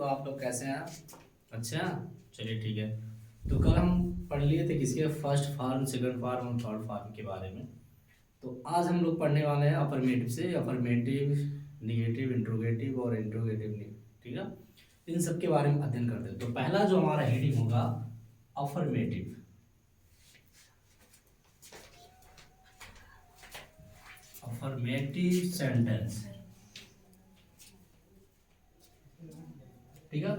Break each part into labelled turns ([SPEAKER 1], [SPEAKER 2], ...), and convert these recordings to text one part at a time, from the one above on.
[SPEAKER 1] तो आप लोग कैसे हैं? अच्छा, चलिए ठीक है। तो कल हम पढ़ लिए थे किसके फर्स्ट फॉर्म, सेकंड फॉर्म और थर्ड फॉर्म के बारे में। तो आज हम लोग पढ़ने वाले हैं अफर्मेटिव से, अफर्मेटिव, निगेटिव, इंट्रोगेटिव और इंट्रोगेटिव। ठीक है, इन सब के बारे में अध्ययन करते हैं। तो पहला जो हमारा हेडिंग होगा अफर्मेटिव। अफर्मेटिव सेंटेंस, ठीक है।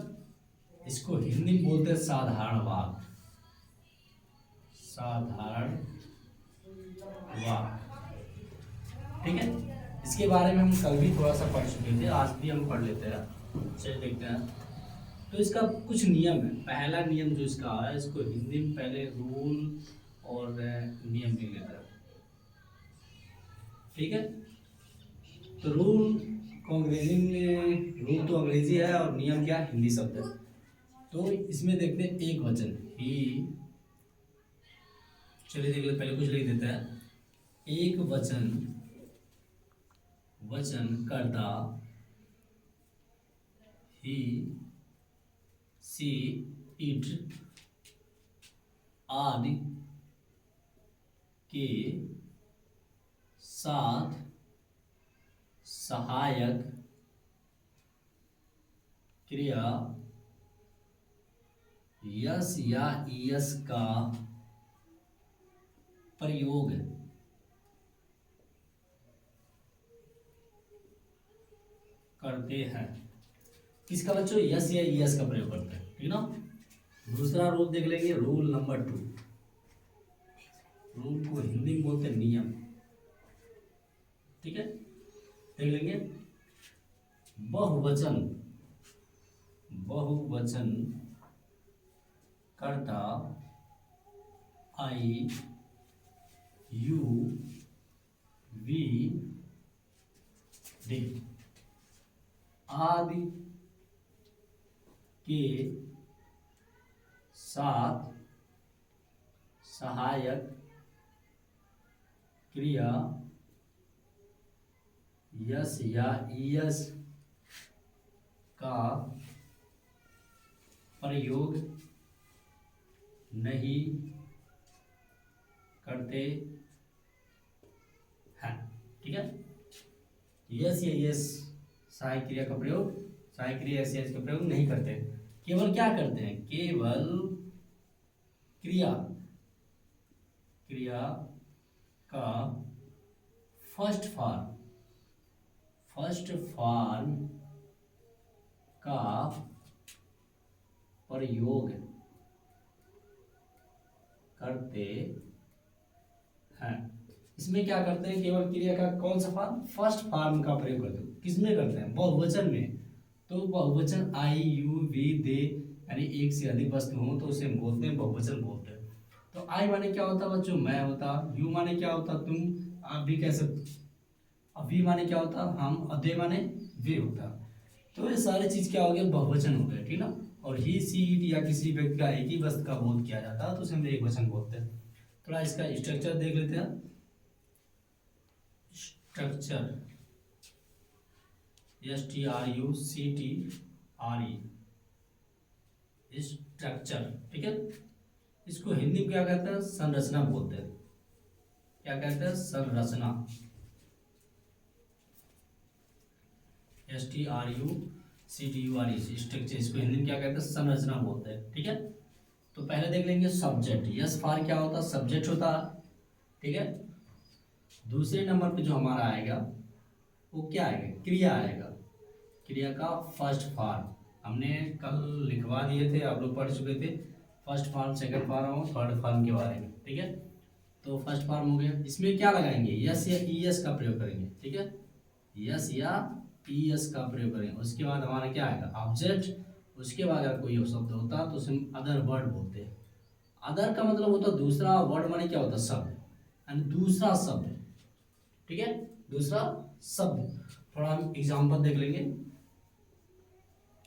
[SPEAKER 1] इसको हिंदी में बोलते हैं साधारण वाक्य। साधारण वाक्य, ठीक है। इसके बारे में हम कल भी थोड़ा सा पढ़ चुके थे, आज भी हम पढ़ लेते हैं। चलिए देखते हैं। तो इसका कुछ नियम है। पहला नियम जो इसका है, इसको हिंदी में पहले रूल और नियम लिख लेते हैं, ठीक है। तो रूल को अंग्रेजी में, रूल तो अंग्रेजी है और नियम क्या हिंदी शब्द है। तो इसमें देखते हैं एक वचन ही, चलिए देख ले, पहले कुछ लिख देते हैं। एक वचन, वचन कर्ता, ही, सी, इट आदि के साथ सहायक क्रिया यस या ईयस का प्रयोग करते हैं। किसका बच्चों? यस या ईयस का प्रयोग करते हैं, ठीक ना। दूसरा रूल देख लेंगे, रूल नंबर 2। रूल को हिंदी में बोलते हैं नियम, ठीक है। देख लेंगे। बहुवचन, बहुवचन कर्ता, आई, यू, वी, डी आदि के साथ सहायक क्रिया यस या ईयस का प्रयोग नहीं करते हैं, ठीक है। यस या यस सहायक क्रिया का प्रयोग, सहायक क्रिया यस या यस का प्रयोग नहीं करते। केवल क्या करते हैं? केवल क्रिया, क्रिया का फर्स्ट फॉर्म, फर्स्ट फॉर्म का प्रयोग करते हैं। इसमें क्या करते हैं? केवल क्रिया का कौन सा फॉर्म? फर्स्ट फॉर्म का प्रयोग करते हैं। किसमें करते हैं? बहुवचन में। तो बहुवचन आई, यू, वी, दे, यानी एक से अधिक वस्तु हो तो उसे हम बोलते हैं बहुवचन बोलते हैं। तो आई माने क्या होता बच्चों? मैं होता। यू माने क्या होता? तुम, आप भी कह सकते। अब वी माने क्या होता? हम। और दे माने वे होता। तो ये सारी चीज क्या हो गया? बहुवचन हो गया, ठीक ना। और ही, सी, इट या किसी व्यक्ति का एक ही वस्तु का बोध किया जाता है तो उसे हम एक वचन बोलते हैं। थोड़ा इसका स्ट्रक्चर देख लेते हैं। स्ट्रक्चर, STRUCTRE, स्ट्रक्चर, ठीक है। इसको हिंदी में क्या कहते हैं? संरचना बोलते हैं। क्या कहते हैं? संरचना। STRUCTURE, structure. इसको हिंदी में क्या कहते हैं? संरचना बोलते हैं, ठीक है। तो पहले देख लेंगे सब्जेक्ट। यस फॉर क्या होता? सब्जेक्ट होता, ठीक है। दूसरे नंबर पे जो हमारा आएगा वो क्या आएगा? क्रिया आएगा। क्रिया का फर्स्ट फॉर्म हमने कल लिखवा दिए थे, आप लोग पढ़ चुके थे। फर्स्ट फॉर्म, सेकंड फॉर्म और थर्ड फॉर्म के बारे में, ठीक है। तो फर्स्ट फॉर्म हो गया। इसमें क्या लगाएंगे? यस या ईएस का प्रयोग करेंगे, ठीक है। यस या ईएस का प्रयोग करेंगे। उसके बाद हमारा क्या आएगा? ऑब्जेक्ट। उसके बाद अगर कोई शब्द होता तो उसे अदर वर्ड बोलते हैं। अदर का मतलब होता दूसरा, वर्ड माने क्या होता? शब्द, यानी दूसरा शब्द, ठीक है। दूसरा शब्द। थोड़ा हम एग्जाम्पल देख लेंगे।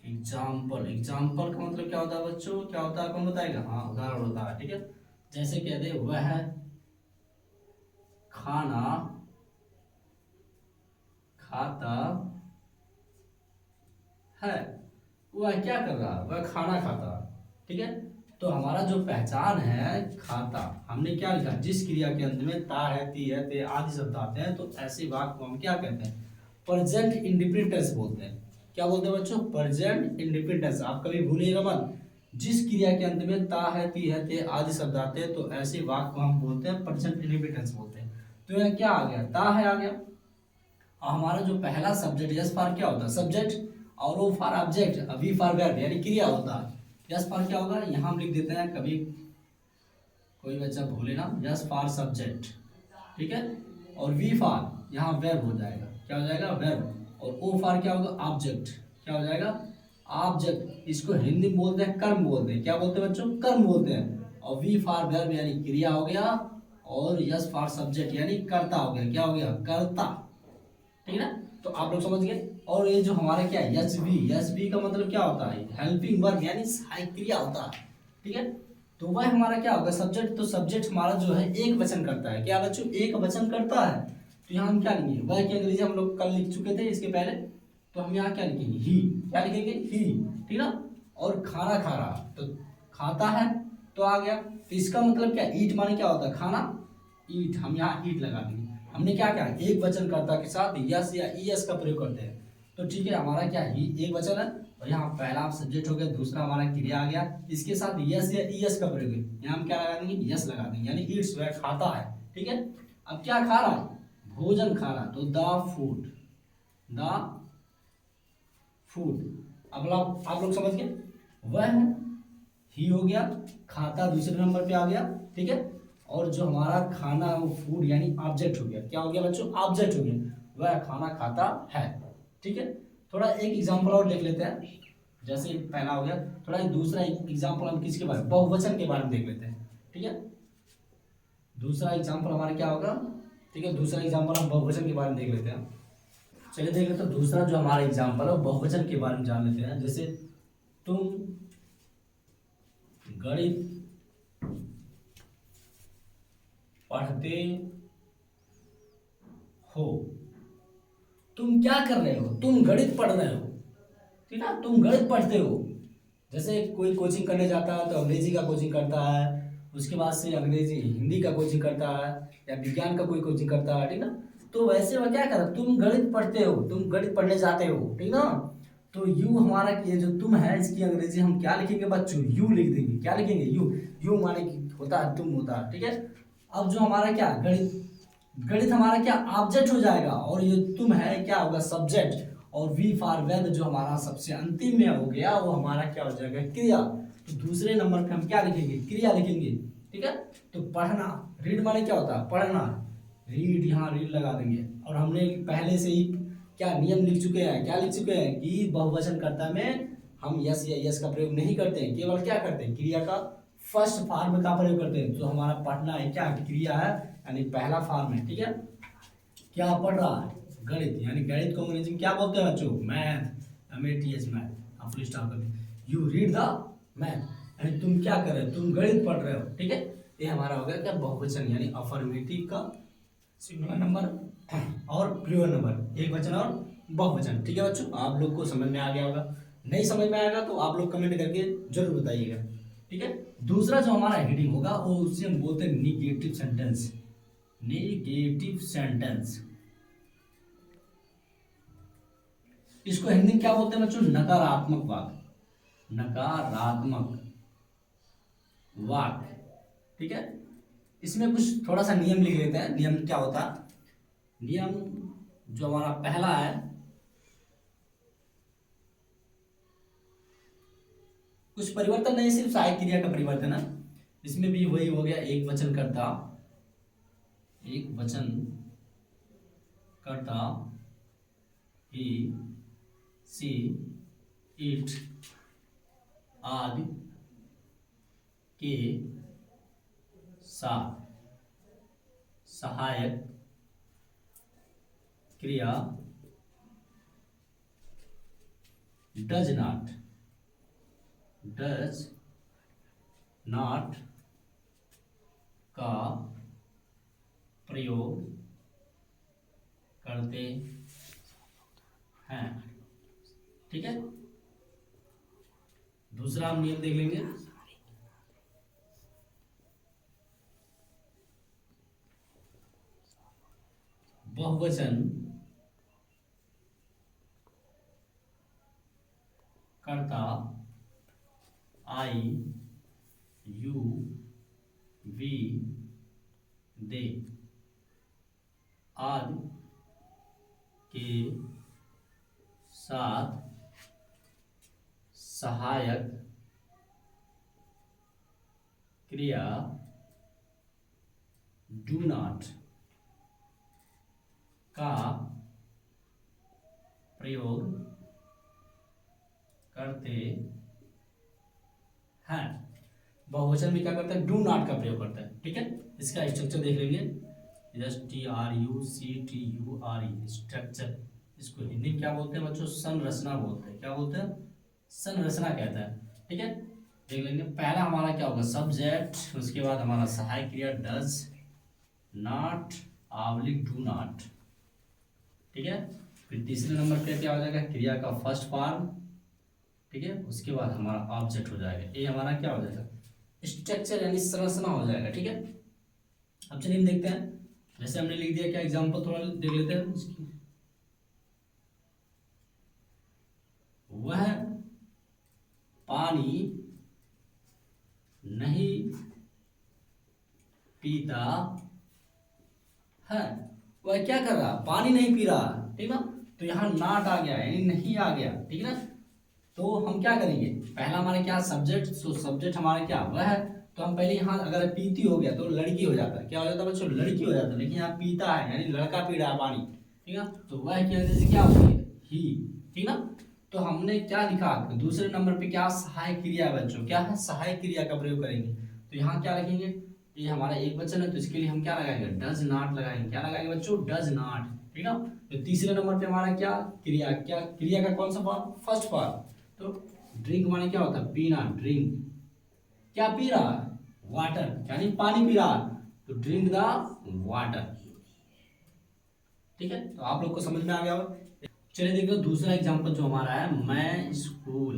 [SPEAKER 1] एग्जाम्पल, एग्जाम्पल का मतलब क्या होता है बच्चों? क्या होता है? कौन बताएगा? हाँ, उदाहरण होता है, ठीक है। जैसे कह दे वह खाना खाता है, वह क्या कर रहा, वह खाना खाता। ठीक है, तो हमारा जो पहचान है खाता, हमने क्या लिखा, जिस क्रिया के अंत में ता है, ती है, ते आदि शब्द आते हैं तो ऐसे वाक्य को हम क्या कहते हैं, प्रेजेंट इंडिफिनिट टेंस बोलते हैं। क्या बोलते हैं बच्चों, प्रेजेंट इंडिफिनिट टेंस। आप कभी भूलिएगा मत, जिस क्रिया के अंत में ता है, ती है, ते आदि शब्द आते हैं तो ऐसे वाक्य को हम बोलते हैं प्रेजेंट इंडिफिनिट टेंस बोलते हैं। तो यह क्या आ गया, ता है आ गया। और हमारा जो पहला सब्जेक्ट यस फॉर क्या होता है, सब्जेक्ट, और O for object, V for verb यानी क्रिया होता है। यस फॉर क्या होगा, यहाँ हम लिख देते हैं, कभी कोई बच्चा भूले ना, यस फॉर सब्जेक्ट। ठीक है, और वी फॉर यहाँ वर्ब हो जाएगा, क्या हो जाएगा, वर्ब। और ओ फॉर क्या होगा, ऑब्जेक्ट, क्या हो जाएगा, ऑब्जेक्ट। इसको हिंदी में बोलते हैं कर्म बोलते हैं, क्या बोलते हैं बच्चों, कर्म बोलते हैं। और वी फॉर वर्ब यानी क्रिया हो गया, और यस फॉर सब्जेक्ट यानी कर्ता हो गया, क्या हो गया, कर्ता। ठीक है ना, तो आप लोग समझ गए। और ये जो हमारा क्या है, यस बी का मतलब क्या होता है, हेल्पिंग वर्ब यानी सहायक क्रिया होता है। ठीक है, तो वह हमारा क्या होगा, सब्जेक्ट। तो सब्जेक्ट हमारा जो है एक वचन करता है, क्या बच्चों, एक वचन करता है। तो यहाँ हम क्या लिखेंगे, वह की अंग्रेजी हम लोग कल लिख चुके थे इसके पहले, तो हम यहाँ क्या लिखेंगे, ही, क्या लिखेंगे, ही। ठीक ना, और खाना खा रहा, तो खाता है, तो आ गया। तो इसका मतलब क्या, ईट माने क्या होता है, खाना, ईट, हम यहाँ ईट लगा देंगे। हमने क्या किया, एक वचन कर्ता के साथ यस या ईएस का प्रयोग करते हैं। तो ठीक है, हमारा क्या ही एक वचन है, और यहाँ पहला सब्जेक्ट हो गया, दूसरा हमारा क्रिया आ गया, इसके साथ यस या ईएस का प्रयोग है, यहाँ हम क्या लगा देंगे, यस लगा देंगे, यानी ईट्स, वह खाता है। ठीक है, अब क्या खा रहा है, भोजन खा रहा, तो द फूड, द फूड। अब आप लोग समझ गए, वह ही हो गया, खाता दूसरे नंबर पे आ गया। ठीक है, और जो हमारा खाना है वो फूड यानी ऑब्जेक्ट हो गया, क्या हो गया बच्चों, ऑब्जेक्ट हो गया, वह खाना खाता है। ठीक है, थोड़ा एक एग्जांपल और देख लेते हैं, जैसे पहला हो गया, थोड़ा दूसरा एग्जांपल हम किसके बारे में, बहुवचन के बारे में देख लेते हैं। ठीक है, दूसरा एग्जांपल हमारा क्या होगा, ठीक है, दूसरा एग्जांपल हम बहुवचन के बारे में देख लेते हैं। चलिए देख लेते हैं, दूसरा जो हमारा एग्जांपल है बहुवचन के बारे में जान लेते हैं। जैसे तुम गणित पढ़ते हो, तुम क्या कर रहे हो, तुम गणित पढ़ रहे हो। ठीक है, तुम गणित पढ़ते हो। जैसे कोई कोचिंग करने जाता है तो अंग्रेजी का कोचिंग करता है, उसके बाद से अंग्रेजी हिंदी का कोचिंग करता है, या विज्ञान का कोई कोचिंग करता है। ठीक ना, तो वैसे वह क्या कर रहा है, तुम गणित पढ़ते हो, तुम गणित पढ़ने जाते हो। ठीक ना, तो यू हमारा ये जो तुम है, इसकी अंग्रेजी हम क्या लिखेंगे बच्चों, यू लिख देंगे, क्या लिखेंगे, यू। यू माने कि होता है तुम, होता है। ठीक है, अब जो हमारा क्या गणित, गणित हमारा क्या ऑब्जेक्ट हो जाएगा, और ये तुम है क्या होगा, सब्जेक्ट। और वी फॉर वेद जो हमारा सबसे अंतिम में हो गया, वो हमारा क्या हो जाएगा, क्रिया। तो दूसरे नंबर पे हम क्या लिखेंगे, क्रिया लिखेंगे। ठीक है, तो पढ़ना, रीड माने क्या होता है, पढ़ना, रीड, यहाँ रीड लगा देंगे। और हमने पहले से ही क्या नियम लिख चुके हैं, क्या लिख चुके हैं कि बहुवचन कर्ता में हम यस या यस का प्रयोग नहीं करते हैं, केवल क्या करते हैं, क्रिया का फर्स्ट फॉर्म का प्रयोग करते हैं। तो हमारा पढ़ना है क्या, क्रिया है, यानी पहला फॉर्म है। ठीक है, क्या पढ़ रहा है, गणित, यानी गणित को अंग्रेजी में क्या बोलते हैं बच्चों, मैथ, MATH, मैथ। आप फुल स्टॉप कर दें, यू रीड द मैथ, यानी तुम क्या कर रहे हो, तुम गणित पढ़ रहे हो। ठीक है, ये हमारा हो गया क्या, बहुवचन यानी अफर्मेटिव का सिंगुलर नंबर और प्लूरल नंबर, एक वचन और बहुवचन। ठीक है बच्चों, आप लोग को समझ में आ गया होगा, नहीं समझ में आएगा तो आप लोग कमेंट करके जरूर बताइएगा। ठीक है, दूसरा जो हमारा हेडिंग होगा वो उससे हम बोलते हैं निगेटिव सेंटेंस, नेगेटिव सेंटेंस। इसको हिंदी में क्या बोलते हैं बच्चों, नकारात्मक वाक्य, नकारात्मक वाक्य। ठीक है, इसमें कुछ थोड़ा सा नियम लिख लेते हैं। नियम क्या होता है, नियम जो हमारा पहला है, कुछ परिवर्तन नहीं, सिर्फ सहायक क्रिया का परिवर्तन है। इसमें भी वही हो गया, एक वचन करता, एक वचन करता, ही, सी, इट आदि के साथ सहायक क्रिया डज नॉट का प्रयोग करते हैं। ठीक है, दूसरा हम नियम देख लेंगे, बहुवचन कर्ता आई यू वी दे आदि के साथ सहायक क्रिया डू नॉट का प्रयोग करते हैं। बहुवचन में क्या करता है, डू नॉट का प्रयोग करता है। ठीक है, इसका स्ट्रक्चर देख लेंगे, STRUCTURE स्ट्रक्चर। इसको हिंदी में क्या बोलते हैं बच्चों, संरचना बोलते हैं। क्या बोलते हैं, संरचना कहता है। ठीक है, देख लेंगे। पहला हमारा क्या होगा, सब्जेक्ट, उसके बाद हमारा सहायक क्रिया does not oblique do not. ठीक है, फिर तीसरे नंबर पे क्या हो जाएगा, क्रिया का फर्स्ट फॉर्म। ठीक है, उसके बाद हमारा ऑब्जेक्ट हो जाएगा। ये हमारा क्या हो जाएगा, स्ट्रक्चर यानी संरचना हो जाएगा। ठीक है, अब चलिए हम देखते हैं, जैसे हमने लिख दिया, क्या एग्जांपल थोड़ा देख लेते हैं इसकी। वह पानी नहीं पीता है। वह क्या कर रहा, पानी नहीं पी रहा। ठीक ना, तो यहाँ नॉट आ गया यानी नहीं आ गया। ठीक है ना, तो हम क्या करेंगे, पहला हमारा क्या सब्जेक्ट, सो सब्जेक्ट हमारा क्या वह है, तो हम पहले यहाँ अगर पीती हो गया तो लड़की हो जाता है। क्या हो जाता है बच्चों, लड़की हो जाता है। लेकिन यहाँ पीता है यानी लड़का पी रहा है पानी। ठीक है, तो वह क्या होती है, ही। ठीक ना, तो हमने क्या लिखा, दूसरे नंबर पे क्या सहायक क्रिया है बच्चों, क्या है, सहायक क्रिया का प्रयोग करेंगे। तो यहाँ क्या लिखेंगे, ये हमारा एक वचन है तो इसके लिए हम क्या लगाएंगे, डज नॉट लगाएंगे। क्या लगाएंगे बच्चों, डज नॉट। ठीक ना, तो तीसरे नंबर पे हमारा क्या क्रिया, क्या क्रिया का कौन सा फॉर्म, फर्स्ट फॉर्म। तो ड्रिंक माने क्या होता है, पीना, ड्रिंक। क्या पी रहा, वाटर यानी पानी पी रहा, तो ड्रिंक द वाटर। ठीक है, तो आप लोग को समझ में आ गया होगा। चलिए देखो दूसरा एग्जांपल जो हमारा है, मैं स्कूल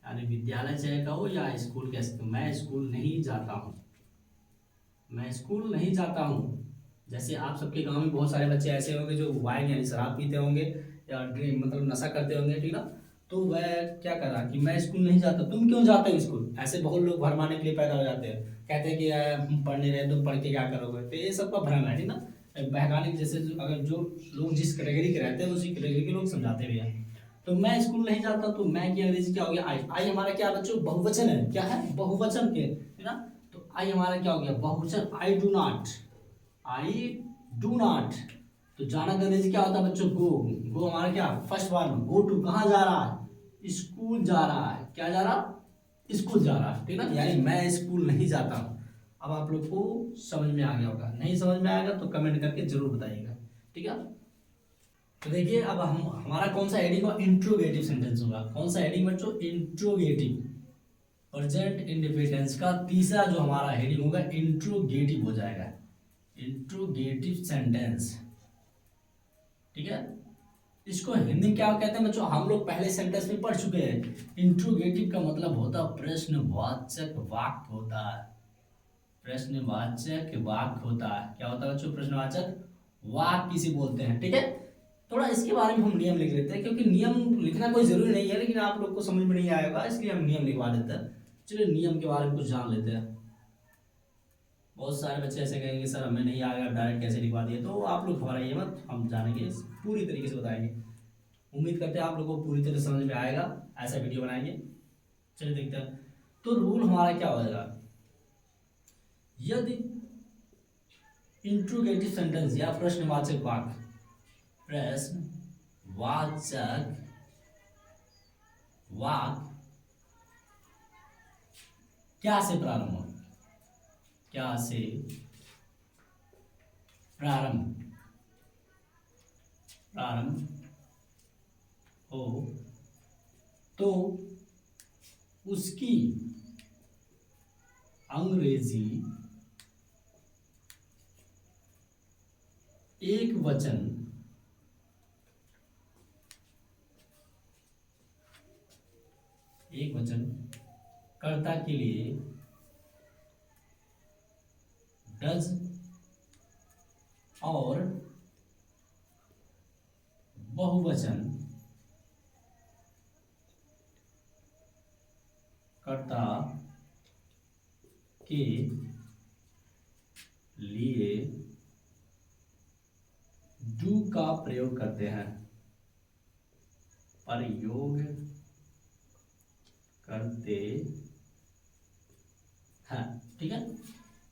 [SPEAKER 1] यानी विद्यालय चाहे कहो या स्कूल कह सकते हो, मैं स्कूल नहीं जाता हूँ। मैं स्कूल नहीं जाता हूँ। जैसे आप सबके गांव में बहुत सारे बच्चे ऐसे होंगे जो वाइन यानी शराब पीते होंगे या ड्रिंक मतलब नशा करते होंगे। ठीक ना, तो वह क्या कर रहा कि मैं स्कूल नहीं जाता, तुम क्यों जाते हो स्कूल। ऐसे बहुत लोग भरमाने के लिए पैदा हो जाते हैं, कहते हैं कि हम पढ़ने रहे, तुम पढ़ के क्या करोगे। तो ये सबका भ्रम है। ठीक ना, बहकाने की, जैसे अगर जो लोग जिस कैटेगरी के रहते हैं उसी कैटेगरी के लोग समझाते भी हैं। तो मैं स्कूल नहीं जाता, तो मैं की अंग्रेजी क्या हो गया, आई। आई हमारा क्या बच्चों, बहुवचन है। क्या है, बहुवचन के। है ना, तो आई हमारा क्या हो गया, बहुवचन, I do not. I do not. तो जाना का अंग्रेजी क्या होता है बच्चों, गो। गो हमारा क्या, फर्स्ट फॉर्म। गो टू, कहाँ जा रहा है, स्कूल जा रहा है। क्या जा रहा, स्कूल जा रहा है। ठीक है ना, यानी मैं स्कूल नहीं जाता हूँ। अब आप लोग को समझ में आ गया होगा, नहीं समझ में आएगा तो कमेंट करके जरूर बताइएगा। ठीक है, तो देखिए अब हम हमारा कौन सा हेडिंग होगा, इंट्रोगेटिव सेंटेंस होगा। कौन सा हेडिंग बच्चों, इंट्रोगेटिव। प्रेजेंट इंडिपेंडेंस का तीसरा जो हमारा हेडिंग होगा इंट्रोगेटिव हो जाएगा, इंट्रोगेटिव सेंटेंस। ठीक है, इसको हिंदी में क्या कहते हैं बच्चों, हम लोग पहले सेंटेंस में पढ़ चुके हैं। इंट्रोगेटिव का मतलब होता है प्रश्नवाचक वाक्य होता है। प्रश्नवाचक वाक्य होता है। क्या होता है बच्चों, प्रश्नवाचक वाक्य किसे बोलते हैं। ठीक है, थोड़ा इसके बारे में हम नियम लिख लेते हैं, क्योंकि नियम लिखना कोई जरूरी नहीं है, लेकिन आप लोग को समझ में नहीं आएगा इसलिए हम नियम लिखवा देते हैं। चलिए नियम के बारे में कुछ जान लेते हैं। बहुत सारे बच्चे ऐसे कहेंगे सर हमें नहीं आएगा, डायरेक्ट कैसे लिखवा दिए, तो आप लोग घबराइए मत, हम जानेंगे, पूरी तरीके से बताएंगे। उम्मीद करते हैं आप लोगों को पूरी तरह से समझ में आएगा, ऐसा वीडियो बनाएंगे। चलिए देखते हैं। तो रूल हमारा क्या होगा, यदि इंट्रोगेटिव सेंटेंस या प्रश्नवाचक वाक्य, प्रश्नवाचक वाक्य क्या से प्रारंभ हो, क्या से प्रारंभ हो, तो उसकी अंग्रेजी एक वचन एक वचन कर्ता के लिए डज और बहुवचन कर्ता के लिए डू का प्रयोग करते हैं, प्रयोग करते हैं। ठीक है,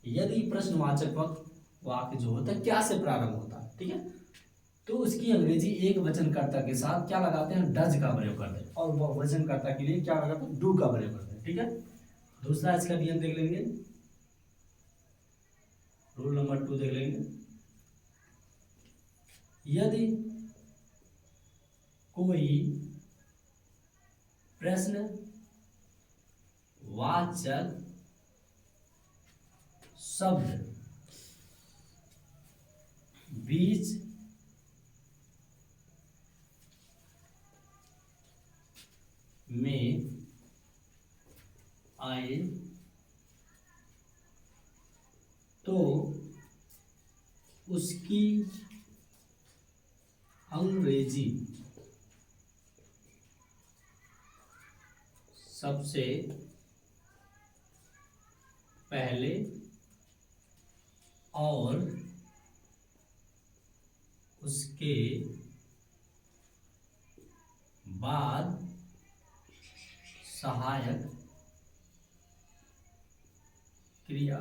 [SPEAKER 1] यदि प्रश्नवाचक वाक्य जो होता है क्या से प्रारंभ होता है, ठीक है, तो उसकी अंग्रेजी एक वचनकर्ता के साथ क्या लगाते हैं, डज का प्रयोग करते हैं, और बहुवचनकर्ता के लिए क्या लगाते हैं, डू का प्रयोग करते हैं। ठीक है, दूसरा इसका नियम देख लेंगे, रूल नंबर 2 देख लेंगे। यदि कोई प्रश्न वाचक शब्द बीच में आए तो उसकी अंग्रेजी सबसे पहले और उसके बाद सहायक क्रिया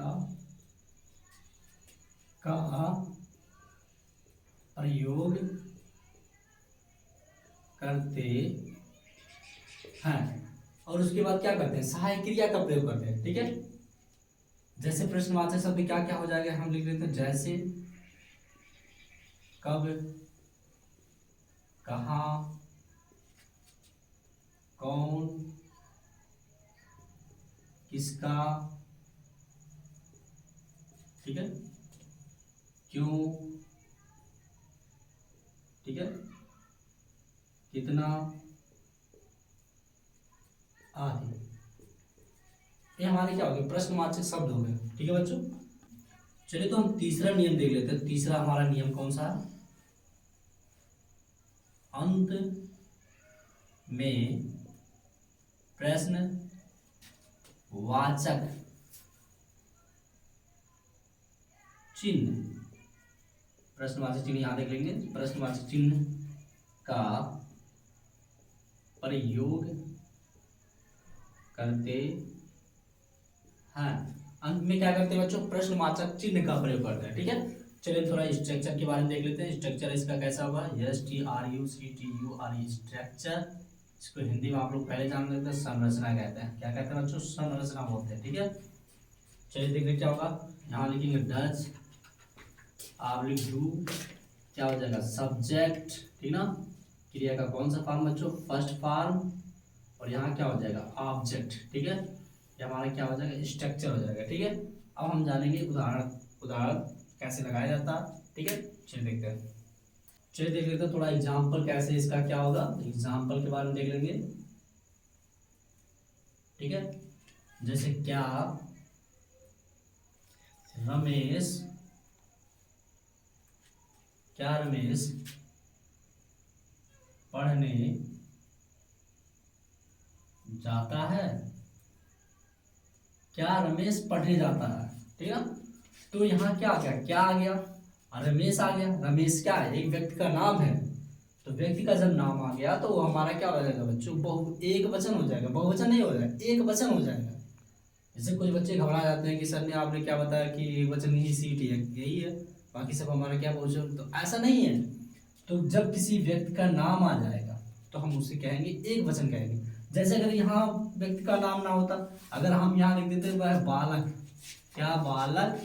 [SPEAKER 1] का प्रयोग करते हैं, और उसके बाद क्या करते हैं, सहायक क्रिया का प्रयोग करते हैं। ठीक है, जैसे प्रश्नवाचक शब्द क्या क्या हो जाएगा, हम लिख लेते हैं, जैसे, कब, कहाँ, कौन, किसका, ठीक है, क्यों, ठीक है, कितना, आदि। ये हमारे क्या हो गए, प्रश्नवाचक शब्द हो गए। ठीक है बच्चों, चलिए तो हम तीसरा नियम देख लेते हैं। तीसरा हमारा नियम कौन सा है, अंत में प्रश्न वाचक चिन्ह, प्रश्नवाचक चिन्ह यहां देख लेंगे, प्रश्नवाचक चिन्ह का प्रयोग करते हैं। अंत में क्या करते हैं बच्चों, प्रश्नवाचक चिन्ह का प्रयोग करते हैं। ठीक है, चलिए थोड़ा स्ट्रक्चर के बारे में देख लेते हैं। स्ट्रक्चर इसका कैसा होगा, STRUCTURE स्ट्रक्चर। इसको हिंदी में आप लोग पहले जान लेते हैं, संरचना कहते हैं। क्या कहते हैं बच्चों, संरचना बोलते हैं। ठीक है, चलिए देखिए क्या होगा, यहाँ लिखेंगे डज, आप लिख डू, क्या हो जाएगा, सब्जेक्ट, ठीक ना, क्रिया का कौन सा फॉर्म बच्चों, फर्स्ट फॉर्म, और यहाँ क्या हो जाएगा, ऑब्जेक्ट। ठीक है, ये हमारा क्या हो जाएगा, स्ट्रक्चर हो जाएगा। ठीक है, अब हम जानेंगे उदाहरण कैसे लगाया जाता है। ठीक है, चलिए देखते हैं, चलिए देख लेते हैं थोड़ा एग्जाम्पल कैसे इसका क्या होगा, एग्जाम्पल के बारे में देख लेंगे। ठीक है, जैसे क्या रमेश पढ़ने जाता है, क्या रमेश पढ़ने जाता है। ठीक है, तो यहाँ क्या आ गया, क्या आ गया, रमेश आ गया। रमेश क्या है, एक व्यक्ति का नाम है, तो व्यक्ति का जब नाम आ गया तो वो हमारा क्या हो जाएगा बच्चों, एक वचन हो जाएगा, बहुवचन नहीं हो जाएगा, एक वचन हो जाएगा। जैसे कुछ बच्चे घबरा जाते हैं कि सर ने आपने क्या बताया कि एक वचन ही सीट है, यही है, बाकी सब हमारा क्या बहुवचन, तो ऐसा नहीं है। तो जब किसी व्यक्ति का नाम आ जाएगा तो हम उसे कहेंगे एक वचन कहेंगे। जैसे अगर यहाँ व्यक्ति का नाम ना होता, अगर हम यहाँ लिख देते वह बालक, क्या बालक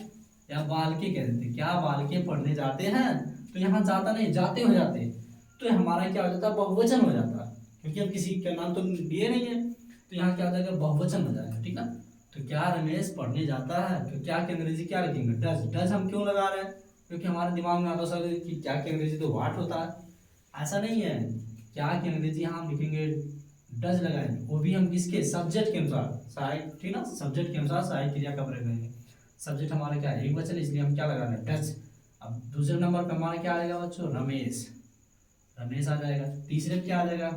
[SPEAKER 1] या बालके कह देते, क्या बालके पढ़ने जाते हैं, तो यहाँ जाता नहीं, जाते हो जाते, तो हमारा क्या हो जाता है, बहुवचन हो जाता है, क्योंकि हम किसी का नाम तो लिए नहीं है, तो यहाँ क्या हो जाएगा, बहुवचन हो जाएगा। ठीक है, तो क्या रमेश पढ़ने जाता है, तो क्या की अंग्रेजी क्या लिखेंगे, डज। डज हम क्यों लगा रहे हैं, क्योंकि हमारे दिमाग में आता सर कि क्या की अंग्रेजी तो व्हाट होता है, ऐसा नहीं है, क्या की अंग्रेजी हम लिखेंगे डज लगाएंगे, वो भी हम किसके, सब्जेक्ट के अनुसार, सहायक, ठीक ना, सब्जेक्ट के अनुसार सहायक क्रिया का प्रयोग करेंगे। सब्जेक्ट हमारा क्या है, एक वचन, इसलिए हम क्या लगा रहे हैं, डज। अब दूसरे नंबर पे हमारा क्या आएगा बच्चों, रमेश, रमेश आ जाएगा। तीसरे पे क्या आ जाएगा,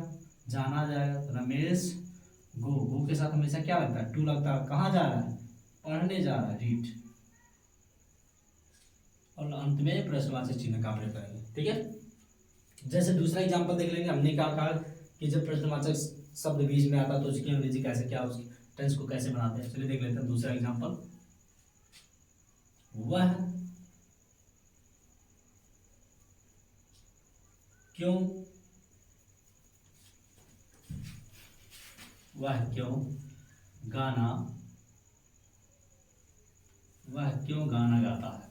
[SPEAKER 1] जाना आ जाएगा, तो रमेश गो, गो के साथ हमेशा क्या लगता है, टू लगता है, कहाँ जा रहा है, पढ़ने जा रहा है, रीड। और अंत में प्रश्नवाचक चिन्ह का प्रयोग करेंगे, ठीक है। जैसे दूसरा एग्जांपल देख लेंगे, हमने क्या कहा कि जब प्रश्नवाचक शब्द बीच में आता तो उसकी अंग्रेजी कैसे, क्या उसकी टेंस को कैसे बनाते हैं। चलिए देख लेते हैं दूसरा एग्जांपल। वह क्यों, वह क्यों गाना, वह क्यों गाना गाता है।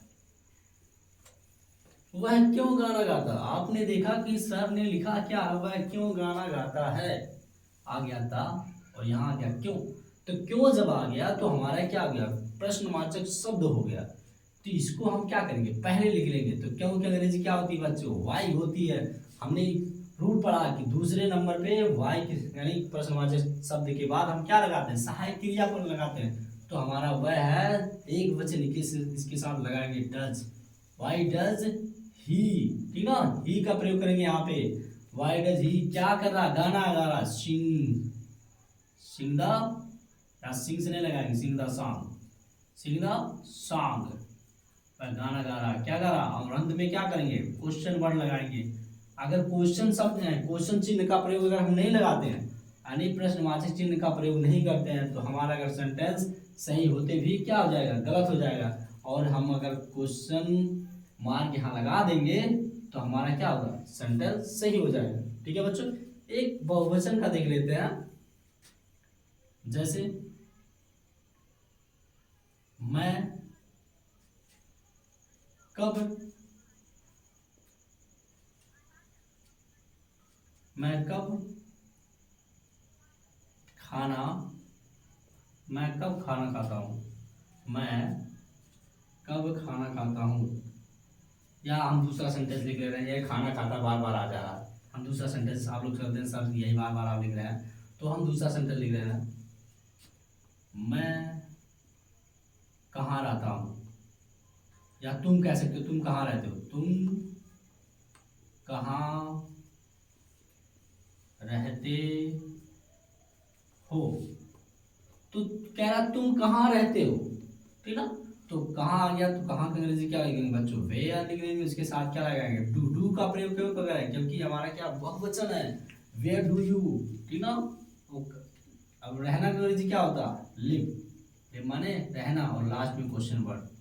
[SPEAKER 1] वह क्यों गाना गाता, आपने देखा कि सर ने लिखा क्या है, वह क्यों गाना गाता है, आ गया था, और यहाँ आ गया क्यों। तो क्यों जब आ गया तो हमारा क्या आ गया, प्रश्नवाचक शब्द हो गया। तो इसको हम क्या करेंगे, पहले लिख लेंगे। तो क्यों की अंग्रेजी क्या होती है बच्चों, वाई होती है। हमने रूल पढ़ा कि दूसरे नंबर पे वाई यानी प्रश्नवाचक शब्द के बाद हम क्या लगाते हैं, सहायक क्रिया को लगाते हैं। तो हमारा वह है एक वचन, इसके साथ लगाएंगे डज, वाई डज ही, ठीक ना, ही का प्रयोग करेंगे यहाँ पे। वाई डज ही क्या कर रहा, गाना गा रहा, सिंग, सिंग द, या सिंग से नहीं लगाएंगे, sing the song, sing the song, गाना गा रहा, क्या गा रहा। और अंत में क्या करेंगे, क्वेश्चन वर्ड लगाएंगे। अगर क्वेश्चन शब्द है, क्वेश्चन चिन्ह का प्रयोग अगर हम नहीं लगाते हैं, यानी प्रश्नवाचक चिन्ह का प्रयोग नहीं करते हैं, तो हमारा अगर सेंटेंस सही होते भी क्या हो जाएगा, गलत हो जाएगा। और हम अगर क्वेश्चन मार्क यहाँ लगा देंगे तो हमारा क्या होगा, सेंटेंस सही हो जाएगा, ठीक है बच्चों। एक बहुवचन का देख लेते हैं, जैसे मैं कब, मैं कब खाना, मैं कब खाना खाता हूँ, मैं कब खाना खाता हूँ। या हम दूसरा सेंटेंस लिख ले रहे हैं, ये खाना खाता बार बार आ जा रहा है। हम दूसरा सेंटेंस, आप लोग करते हैं सर यही बार बार आप लिख रहे हैं, तो हम दूसरा सेंटेंस लिख रहे हैं, मैं कहाँ रहता हूँ। या तुम कह सकते हो, तुम कहाँ रहते हो, तुम कहाँ रहते हो। तो कह रहा तुम कहाँ रहते हो, ठीक ना। तो कहाँ आ गया, तो कहाँ का अंग्रेजी क्या लिखेंगे बच्चों, वेयर लिखेंगे। उसके साथ क्या लगाएंगे, डू का प्रयोग क्यों कर रहे हैं, क्योंकि हमारा क्या बहुवचन है, वेयर डू यू, ठीक ना। अब रहना का अंग्रेजी क्या होता, लिव, ये माने रहना, और लास्ट में क्वेश्चन वर्ड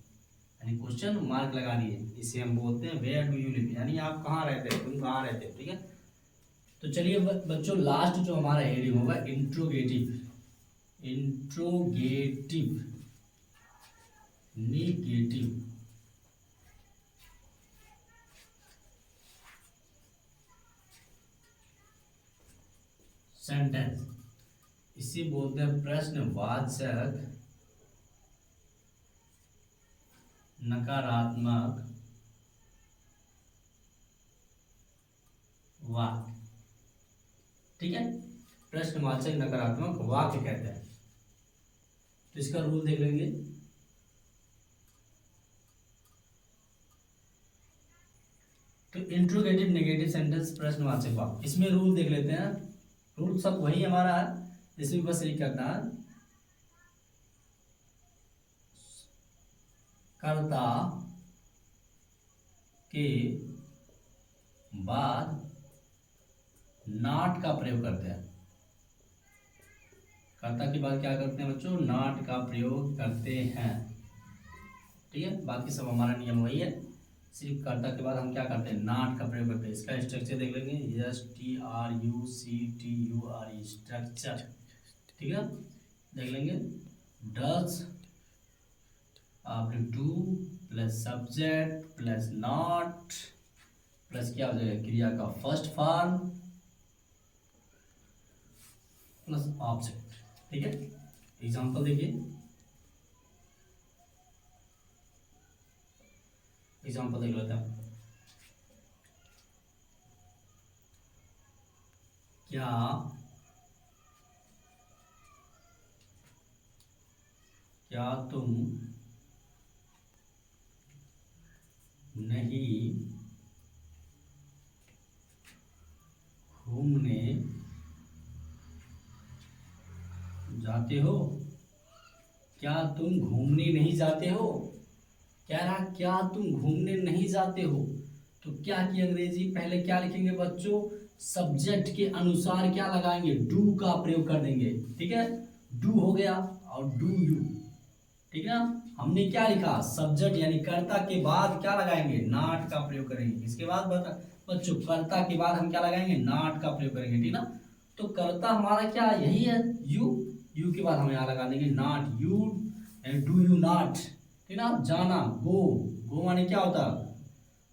[SPEAKER 1] यानी क्वेश्चन मार्क लगा दिए, इसे हम बोलते हैं वेयर डू यू लिव, यानी आप कहाँ रहते हो, तुम कहाँ रहते हो, ठीक है। तो चलिए बच्चों, लास्ट जो हमारा हेडिंग होगा इंट्रोगेटिव, इंट्रोगेटिव, निगेटिव, सेंटेंस, इसे बोलते हैं प्रश्नवाचक नकारात्मक वाक्य, ठीक है। प्रश्नवाचक नकारात्मक वाक्य कहते हैं। तो इसका रूल देख लेंगे, तो इंट्रोगेटिव नेगेटिव सेंटेंस प्रश्नवाचक वाक्य, इसमें रूल देख लेते हैं। रूल सब वही हमारा है, इसमें बस यही करना है, कर्ता के बाद नॉट का प्रयोग करते हैं। कर्ता के बाद क्या करते हैं बच्चों, नॉट का प्रयोग करते हैं, ठीक है। बाकी सब हमारा नियम वही है, सिर्फ कर्ता के बाद हम क्या करते हैं, नॉट का प्रयोग करते हैं। इसका स्ट्रक्चर देख लेंगे, STRUCTURE, स्ट्रक्चर, ठीक है, देख लेंगे। Does do plus subject plus not plus क्या हो जाएगा, क्रिया का फर्स्ट फॉर्म प्लस ऑब्जेक्ट, ठीक है। एग्जांपल देखिए, एग्जांपल देख लेते हैं। क्या क्या तुम नहीं घूमने जाते हो? क्या तुम घूमने नहीं जाते हो? कह रहा क्या तुम घूमने नहीं जाते हो। तो क्या की अंग्रेजी पहले क्या लिखेंगे बच्चों, सब्जेक्ट के अनुसार क्या लगाएंगे, डू का प्रयोग कर देंगे। ठीक है, डू हो गया और डू यू। ठीक है ना, हमने क्या लिखा, सब्जेक्ट यानी कर्ता के बाद क्या लगाएंगे, नॉट का प्रयोग करेंगे। इसके बाद बच्चों कर्ता के बाद हम क्या लगाएंगे, नॉट का प्रयोग करेंगे। ठीक ना, तो कर्ता हमारा क्या यही है, यू। यू के बाद हम यहाँ लगा देंगे not, you and do you not. ठीक ना, जाना, गो माने क्या होता है,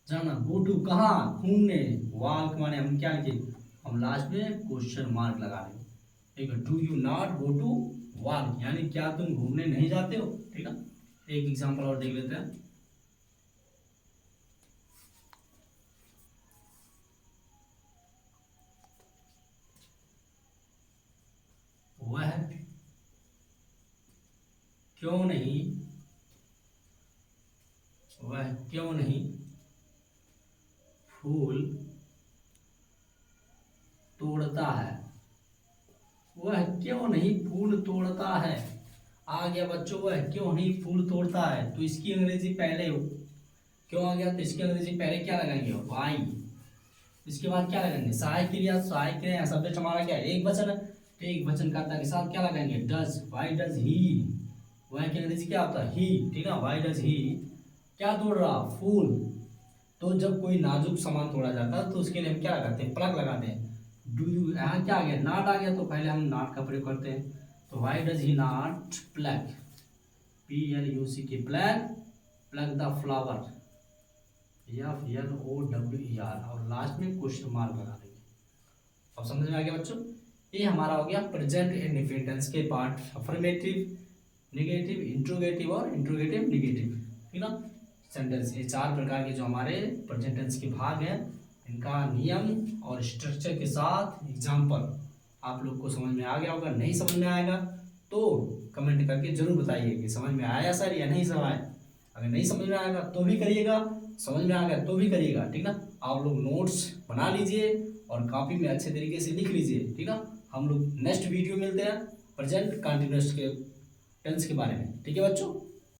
[SPEAKER 1] जाना। गो टू कहाँ, घूमने। वॉक माने हम क्या लिखे, हम लास्ट में क्वेश्चन मार्क लगा देंगे। ठीक है, do you not go to walk, यानी क्या तुम घूमने नहीं जाते हो। ठीक है, एक एग्जांपल और देख लेते हैं। वह क्यों नहीं, वह क्यों नहीं फूल तोड़ता है। वह क्यों नहीं फूल तोड़ता है। आ गया बच्चों, वह क्यों नहीं फूल तोड़ता है, तो इसकी अंग्रेजी पहले हो, क्यों आ गया तो इसकी अंग्रेजी पहले क्या लगाएंगे, वाई। इसके बाद क्या लगाएंगे, सहायक क्रिया। सहायक क्रिया सब्जेक्ट हमारा क्या है, एक वचन है, तो एक वचन कर्ता के साथ क्या लगाएंगे, डज। वाई डज ही, वह की अंग्रेजी क्या होता है, ही। ठीक है, वाई डज ही क्या तोड़ रहा, फूल। तो जब कोई नाजुक सामान तोड़ा जाता है तो उसके लिए हम क्या लगाते हैं, प्लग लगाते हैं। डू यू, यहाँ क्या आ गया, नॉट आ गया, तो पहले हम नॉट का प्रयोग करते हैं। तो why does he not plug, PLUC के plug, plug the flower, FLOWER, और लास्ट में क्वेश्चन मार्क लगा देंगे। अब समझ में आ गया बच्चों, ये हमारा हो गया प्रेजेंट इंडेफिनिट टेंस के पार्ट, अफर्मेटिव, नेगेटिव, इंट्रोगेटिव और इंट्रोगेटिव नेगेटिव। ठीक ना, सेंटेंस, ये चार प्रकार के जो हमारे प्रेजेंट टेंस के भाग हैं, इनका नियम और स्ट्रक्चर के साथ एग्जाम्पल आप लोग को समझ में आ गया होगा। नहीं समझ में आएगा तो कमेंट करके जरूर बताइए कि समझ में आया सर या नहीं समझ आया। अगर नहीं समझ में आएगा तो भी करिएगा, समझ में आ गया तो भी करिएगा। ठीक ना, आप लोग नोट्स बना लीजिए और कॉपी में अच्छे तरीके से लिख लीजिए। ठीक ना, हम लोग नेक्स्ट वीडियो मिलते हैं प्रेजेंट कंटिन्यूअस के टेंस के बारे में। ठीक है बच्चों।